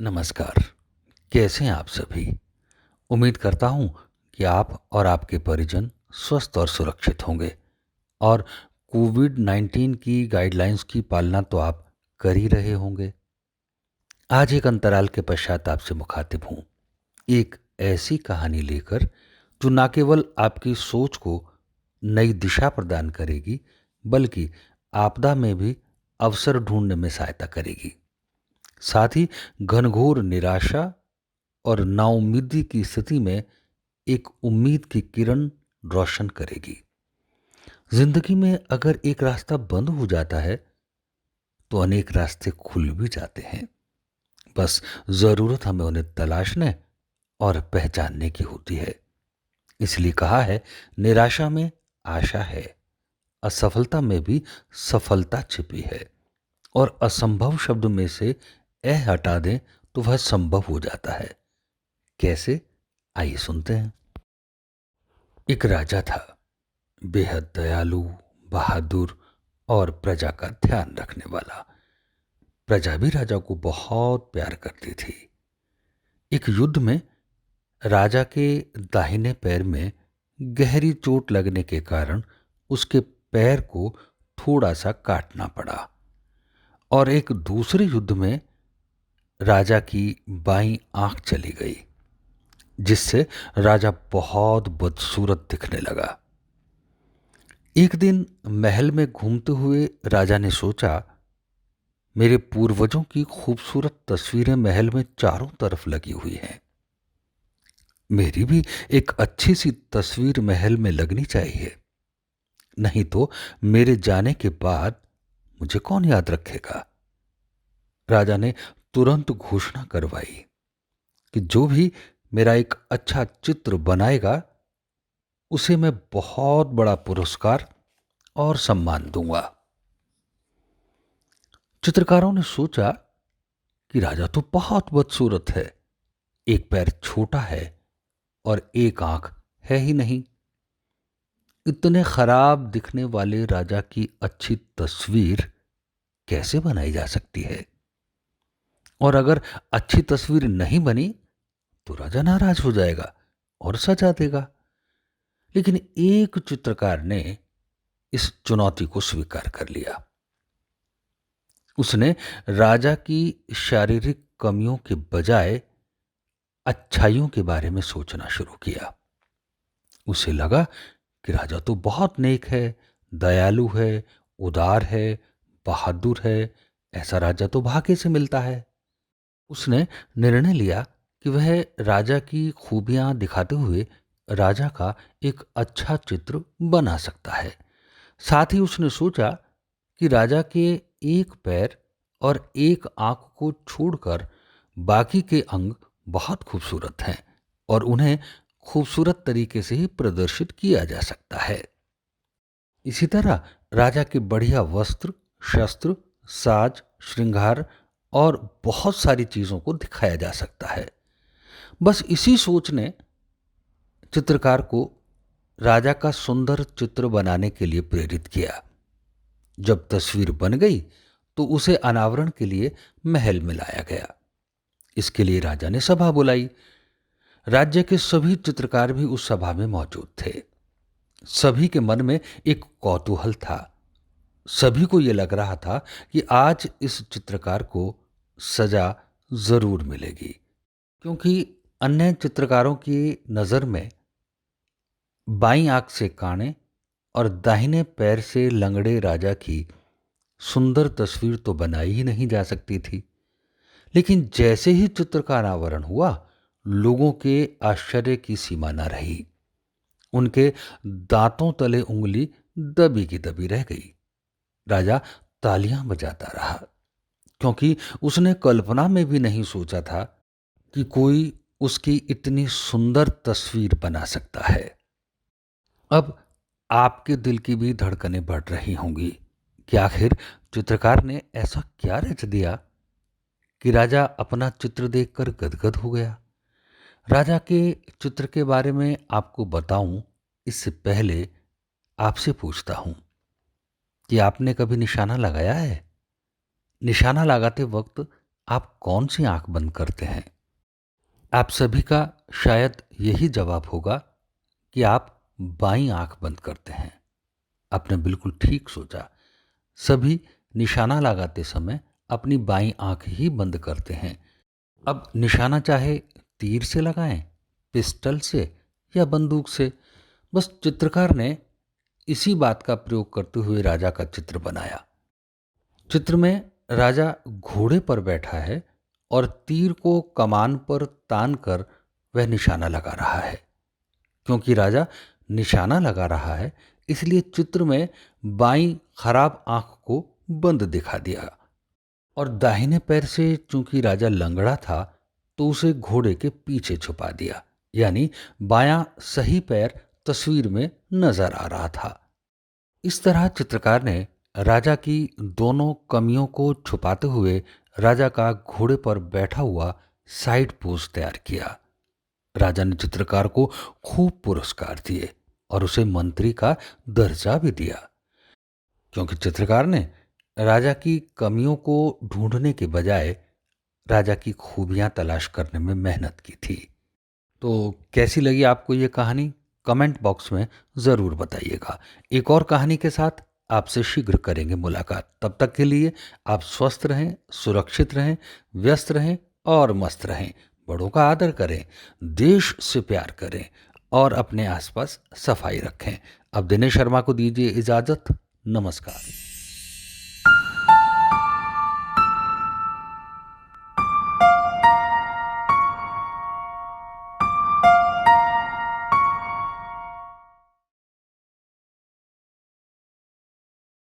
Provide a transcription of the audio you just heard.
नमस्कार। कैसे हैं आप सभी? उम्मीद करता हूँ कि आप और आपके परिजन स्वस्थ और सुरक्षित होंगे और कोविड-19 की गाइडलाइंस की पालना तो आप कर ही रहे होंगे। आज एक अंतराल के पश्चात आपसे मुखातिब हूँ, एक ऐसी कहानी लेकर जो ना केवल आपकी सोच को नई दिशा प्रदान करेगी, बल्कि आपदा में भी अवसर ढूँढने में सहायता करेगी। साथ ही घनघोर निराशा और नाउम्मीदी की स्थिति में एक उम्मीद की किरण रोशन करेगी। जिंदगी में अगर एक रास्ता बंद हो जाता है तो अनेक रास्ते खुल भी जाते हैं। बस जरूरत हमें उन्हें तलाशने और पहचानने की होती है। इसलिए कहा है, निराशा में आशा है, असफलता में भी सफलता छिपी है। और असंभव शब्द में से ए हटा दें तो वह संभव हो जाता है। कैसे? आइए सुनते हैं। एक राजा था, बेहद दयालु, बहादुर और प्रजा का ध्यान रखने वाला। प्रजा भी राजा को बहुत प्यार करती थी। एक युद्ध में राजा के दाहिने पैर में गहरी चोट लगने के कारण उसके पैर को थोड़ा सा काटना पड़ा। और एक दूसरे युद्ध में राजा की बाईं आंख चली गई, जिससे राजा बहुत बदसूरत दिखने लगा। एक दिन महल में घूमते हुए राजा ने सोचा, मेरे पूर्वजों की खूबसूरत तस्वीरें महल में चारों तरफ लगी हुई हैं। मेरी भी एक अच्छी सी तस्वीर महल में लगनी चाहिए, नहीं तो मेरे जाने के बाद मुझे कौन याद रखेगा। राजा ने तुरंत घोषणा करवाई कि जो भी मेरा एक अच्छा चित्र बनाएगा उसे मैं बहुत बड़ा पुरस्कार और सम्मान दूंगा। चित्रकारों ने सोचा कि राजा तो बहुत बदसूरत है, एक पैर छोटा है और एक आंख है ही नहीं। इतने खराब दिखने वाले राजा की अच्छी तस्वीर कैसे बनाई जा सकती है? और अगर अच्छी तस्वीर नहीं बनी तो राजा नाराज हो जाएगा और सजा देगा। लेकिन एक चित्रकार ने इस चुनौती को स्वीकार कर लिया। उसने राजा की शारीरिक कमियों के बजाय अच्छाइयों के बारे में सोचना शुरू किया। उसे लगा कि राजा तो बहुत नेक है, दयालु है, उदार है, बहादुर है। ऐसा राजा तो भाग्य से मिलता है। उसने निर्णय लिया कि वह राजा की खूबियां दिखाते हुए राजा का एक अच्छा चित्र बना सकता है। साथ ही उसने सोचा कि राजा के एक पैर और एक आंख को छोड़कर बाकी के अंग बहुत खूबसूरत हैं और उन्हें खूबसूरत तरीके से ही प्रदर्शित किया जा सकता है। इसी तरह राजा के बढ़िया वस्त्र, शस्त्र, साज, श्रृंगार और बहुत सारी चीजों को दिखाया जा सकता है। बस इसी सोच ने चित्रकार को राजा का सुंदर चित्र बनाने के लिए प्रेरित किया। जब तस्वीर बन गई तो उसे अनावरण के लिए महल में लाया गया। इसके लिए राजा ने सभा बुलाई। राज्य के सभी चित्रकार भी उस सभा में मौजूद थे। सभी के मन में एक कौतूहल था। सभी को यह लग रहा था कि आज इस चित्रकार को सजा जरूर मिलेगी, क्योंकि अन्य चित्रकारों की नज़र में बाईं आंख से काणे और दाहिने पैर से लंगड़े राजा की सुंदर तस्वीर तो बनाई ही नहीं जा सकती थी। लेकिन जैसे ही चित्र का अनावरण हुआ, लोगों के आश्चर्य की सीमा न रही। उनके दांतों तले उंगली दबी की दबी रह गई। राजा तालियां बजाता रहा, क्योंकि उसने कल्पना में भी नहीं सोचा था कि कोई उसकी इतनी सुंदर तस्वीर बना सकता है। अब आपके दिल की भी धड़कनें बढ़ रही होंगी कि आखिर चित्रकार ने ऐसा क्या रच दिया कि राजा अपना चित्र देखकर गदगद हो गया। राजा के चित्र के बारे में आपको बताऊं इससे पहले आपसे पूछता हूं कि आपने कभी निशाना लगाया है? निशाना लगाते वक्त आप कौन सी आंख बंद करते हैं? आप सभी का शायद यही जवाब होगा कि आप बाईं आंख बंद करते हैं। आपने बिल्कुल ठीक सोचा। सभी निशाना लगाते समय अपनी बाईं आंख ही बंद करते हैं। अब निशाना चाहे तीर से लगाएं, पिस्टल से या बंदूक से, बस चित्रकार ने इसी बात का प्रयोग करते हुए राजा का चित्र बनाया। चित्र में राजा घोड़े पर बैठा है और तीर को कमान पर तान कर वह निशाना लगा रहा है। क्योंकि राजा निशाना लगा रहा है, इसलिए चित्र में बाईं खराब आंख को बंद दिखा दिया और दाहिने पैर से चूंकि राजा लंगड़ा था तो उसे घोड़े के पीछे छुपा दिया, यानी बायां सही पैर तस्वीर में नजर आ रहा था। इस तरह चित्रकार ने राजा की दोनों कमियों को छुपाते हुए राजा का घोड़े पर बैठा हुआ साइड पोज तैयार किया। राजा ने चित्रकार को खूब पुरस्कार दिए और उसे मंत्री का दर्जा भी दिया, क्योंकि चित्रकार ने राजा की कमियों को ढूंढने के बजाय राजा की खूबियां तलाश करने में मेहनत की थी। तो कैसी लगी आपको ये कहानी? कमेंट बॉक्स में ज़रूर बताइएगा। एक और कहानी के साथ आपसे शीघ्र करेंगे मुलाकात। तब तक के लिए आप स्वस्थ रहें, सुरक्षित रहें, व्यस्त रहें और मस्त रहें। बड़ों का आदर करें, देश से प्यार करें और अपने आसपास सफाई रखें। अब दिनेश शर्मा को दीजिए इजाज़त। नमस्कार।